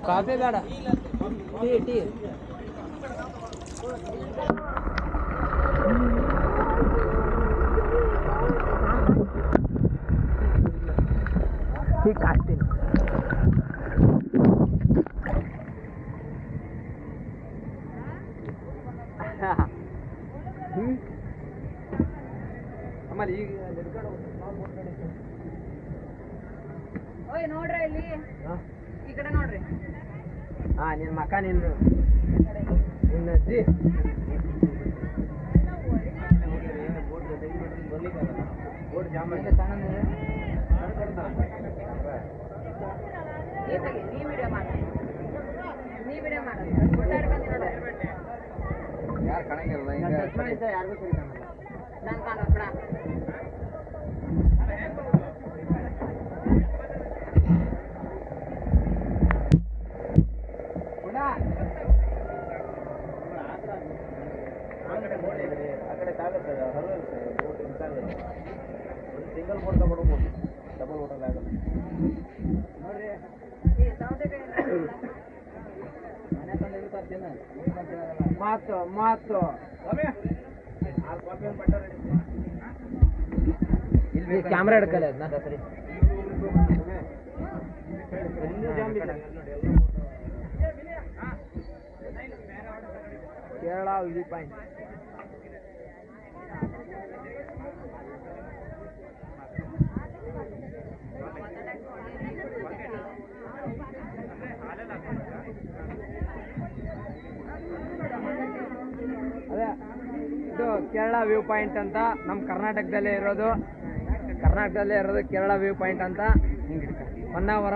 Coffee ಬೇಡ, tea tea. Tea ಕಾಸ್ತೀನಿ. ಆಮೇಲೆ ಈಗ ನೋಡ್ರಿ ಇಲ್ಲಿ ಈ ಕಡೆ ನೋಡ್ರಿ. ಹಾ, ನಿನ್ನ ಮಕ್ಕ ನಿನ್ನ ಅಜ್ಜಿ ನೀ ವಿಡಿಯೋ ಮಾಡಿ, ನೀ ವಿಡಿಯೋ ಮಾಡೋದು ಯಾರು ಕಾಣಂಗಿಲ್ಲ. ಯಾರಿಗೂ ಸರಿ ಕಾಣಲ್ಲ. ನಾನು ಕಾಣೋಣ ಸಿಂಗಲ್ ಬೋಟ್ ತಗೊಳ್ಬೋದು, ಡಬಲ್ ಬೋಟಲ್ಲಿ ಆಗಲ್ಲ ನೋಡ್ರಿ. ಮಾತು ಮಾತು ಇಲ್ಲಿ ಕ್ಯಾಮ್ರಾ ಹಿಡ್ಕಲ್ಲ ಅದನ್ನ ಸರಿ. Kerala view point. ಅದೇ ಇದು ಕೇರಳ ವ್ಯೂ ಪಾಯಿಂಟ್ ಅಂತ ನಮ್ಮ ಕರ್ನಾಟಕದಲ್ಲೇ ಇರೋದು ಕೇರಳ ವ್ಯೂ ಪಾಯಿಂಟ್ ಅಂತ. ಹೊನ್ನಾವರ.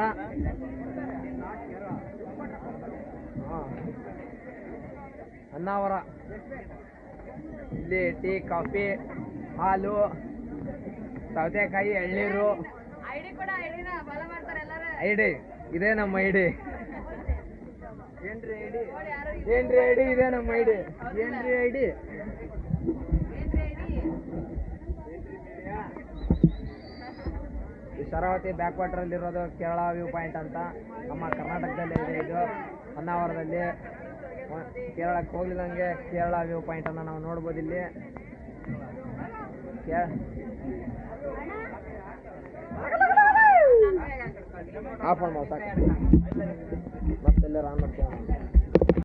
ಹೊನ್ನಾವರ ಇಲ್ಲಿ ಟೀ, ಕಾಫಿ, ಹಾಲು, ಸೌತೆಕಾಯಿ, ಎಳ್ನೀರು. ಐಡಿ ಇದೇ ನಮ್ಮ ಐಡಿ. ಏನ್ರಿ ಐಡಿ ಇದೆ ನಮ್ಮ ಐಡಿ. ಏನ್ರಿ ಐಡಿ? ಶರಾವತಿ ಬ್ಯಾಕ್ ವಾಟರಲ್ಲಿರೋದು ಕೇರಳ ವ್ಯೂ ಪಾಯಿಂಟ್ ಅಂತ ನಮ್ಮ ಕರ್ನಾಟಕದಲ್ಲೇ ಇದೆ. ಇದು ಹೊನ್ನಾವರದಲ್ಲಿ. ಕೇರಳಕ್ಕೆ ಹೋಗ್ಲಿಲ್ಲಂಗೆ ಕೇರಳ ವ್ಯೂ ಪಾಯಿಂಟ್ ಅನ್ನು ನಾವು ನೋಡ್ಬೋದು ಇಲ್ಲಿ. ಆಫ್ ಮಾಡಿ ಸಾಕು, ಮತ್ತೆಲ್ಲರೂ ಆನ್ ಮಾಡ್ತೇವೆ.